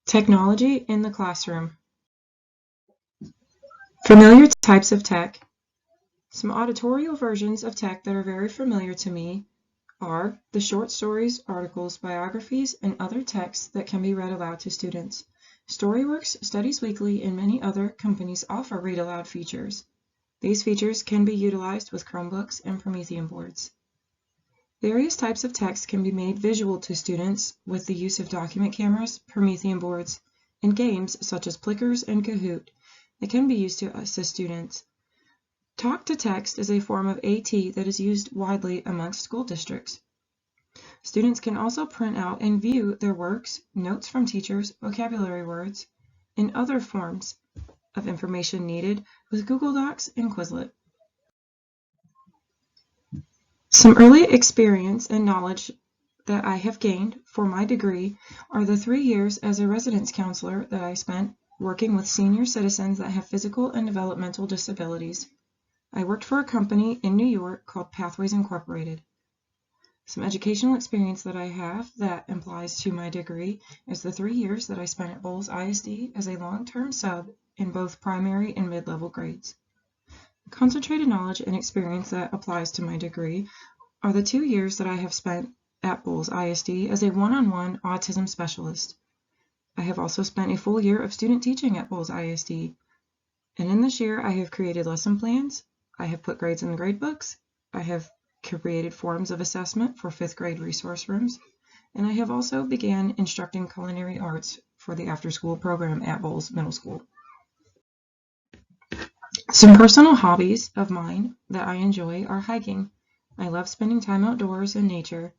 Technology in the classroom. Familiar types of tech. Some auditorial versions of tech that are very familiar to me are the short stories, articles, biographies, and other texts that can be read aloud to students. Storyworks, Studies Weekly, and many other companies offer read aloud features. These features can be utilized with Chromebooks and Promethean boards. Various types of text can be made visual to students with the use of document cameras, Promethean boards, and games such as Plickers and Kahoot that can be used to assist students. Talk-to-text is a form of AT that is used widely amongst school districts. Students can also print out and view their works, notes from teachers, vocabulary words, and other forms of information needed with Google Docs and Quizlet. Some early experience and knowledge that I have gained for my degree are the 3 years as a residence counselor that I spent working with senior citizens that have physical and developmental disabilities. I worked for a company in New York called Pathways Incorporated. Some educational experience that I have that applies to my degree is the 3 years that I spent at Bowles ISD as a long-term sub in both primary and mid-level grades. Concentrated knowledge and experience that applies to my degree are the 2 years that I have spent at Bowles ISD as a one-on-one autism specialist. I have also spent a full year of student teaching at Bowles ISD, and in this year I have created lesson plans, I have put grades in the grade books, I have created forms of assessment for 5th grade resource rooms, and I have also began instructing culinary arts for the after-school program at Bowles Middle School. Some personal hobbies of mine that I enjoy are hiking. I love spending time outdoors in nature.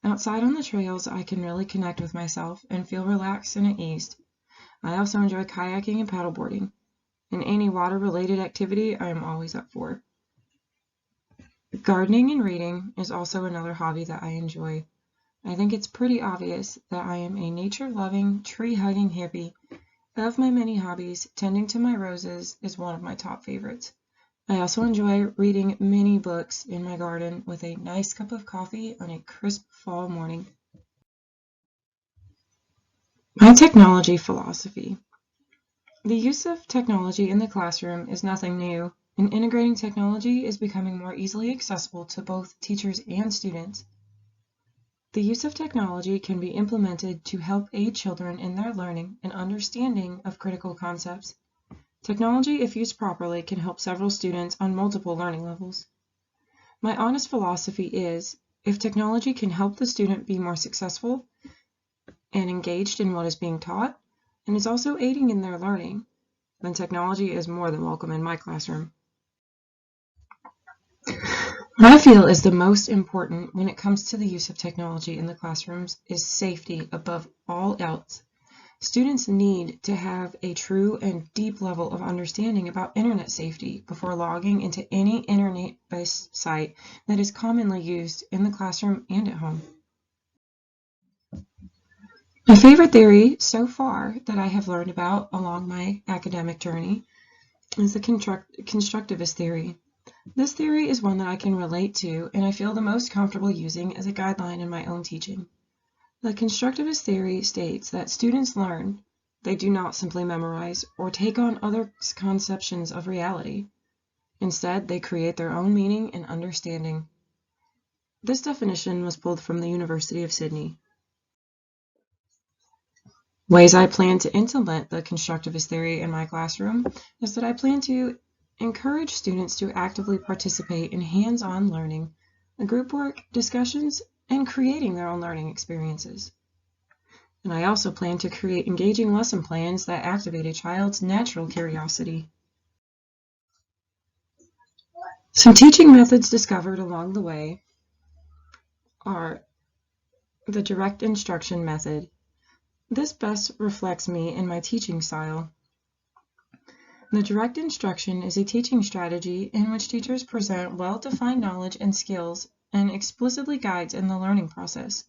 Outside on the trails, I can really connect with myself and feel relaxed and at ease. I also enjoy kayaking and paddleboarding. And any water-related activity I am always up for. Gardening and reading is also another hobby that I enjoy. I think it's pretty obvious that I am a nature-loving, tree-hugging hippie. Of my many hobbies, tending to my roses is one of my top favorites. I also enjoy reading many books in my garden with a nice cup of coffee on a crisp fall morning. My technology philosophy. The use of technology in the classroom is nothing new, and integrating technology is becoming more easily accessible to both teachers and students. The use of technology can be implemented to help aid children in their learning and understanding of critical concepts. Technology, if used properly, can help several students on multiple learning levels. My honest philosophy is, if technology can help the student be more successful and engaged in what is being taught, and is also aiding in their learning, then technology is more than welcome in my classroom. What I feel is the most important when it comes to the use of technology in the classrooms is safety above all else. Students need to have a true and deep level of understanding about internet safety before logging into any internet-based site that is commonly used in the classroom and at home. My favorite theory so far that I have learned about along my academic journey is the constructivist theory. This theory is one that I can relate to and I feel the most comfortable using as a guideline in my own teaching. The constructivist theory states that students learn, they do not simply memorize or take on other conceptions of reality. Instead, they create their own meaning and understanding. This definition was pulled from the University of Sydney. Ways I plan to implement the constructivist theory in my classroom is that I plan to encourage students to actively participate in hands-on learning, group work, discussions, and creating their own learning experiences. And I also plan to create engaging lesson plans that activate a child's natural curiosity. Some teaching methods discovered along the way are the direct instruction method. This best reflects me in my teaching style. The direct instruction is a teaching strategy in which teachers present well-defined knowledge and skills and explicitly guides in the learning process.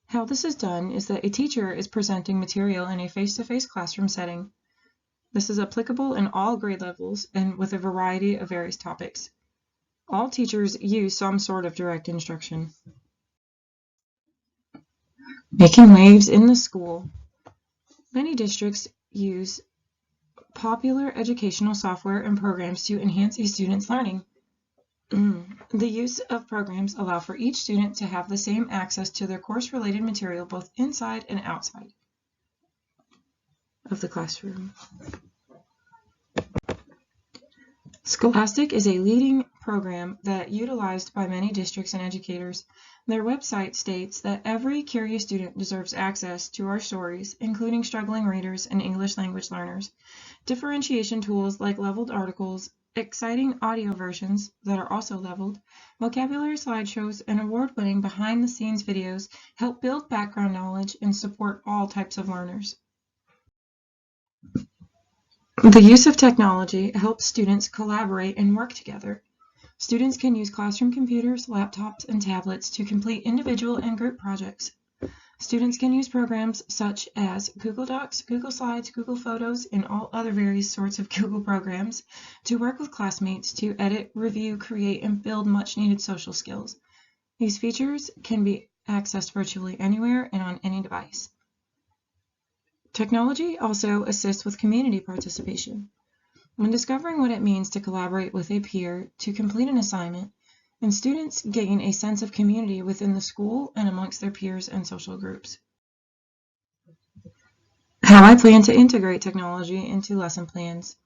How this is done is that a teacher is presenting material in a face-to-face classroom setting. This is applicable in all grade levels and with a variety of various topics. All teachers use some sort of direct instruction. Making waves in the school. Many districts use popular educational software and programs to enhance a student's learning. The use of programs allow for each student to have the same access to their course-related material both inside and outside of the classroom. Scholastic is a leading program that utilized by many districts and educators. Their website states that every curious student deserves access to our stories, including struggling readers and English language learners. Differentiation tools like leveled articles, exciting audio versions that are also leveled, vocabulary slideshows, and award-winning behind-the-scenes videos help build background knowledge and support all types of learners. The use of technology helps students collaborate and work together. Students can use classroom computers, laptops, and tablets to complete individual and group projects. Students can use programs such as Google Docs, Google Slides, Google Photos, and all other various sorts of Google programs to work with classmates to edit, review, create, and build much-needed social skills. These features can be accessed virtually anywhere and on any device. Technology also assists with community participation. When discovering what it means to collaborate with a peer to complete an assignment, and students gain a sense of community within the school and amongst their peers and social groups. How I plan to integrate technology into lesson plans.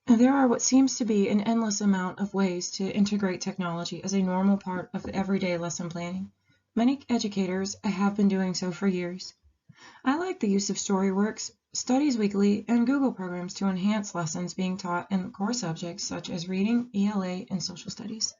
There are what seems to be an endless amount of ways to integrate technology as a normal part of everyday lesson planning. Many educators have been doing so for years. I like the use of Storyworks, Studies Weekly, and Google programs to enhance lessons being taught in core subjects such as reading, ELA, and social studies.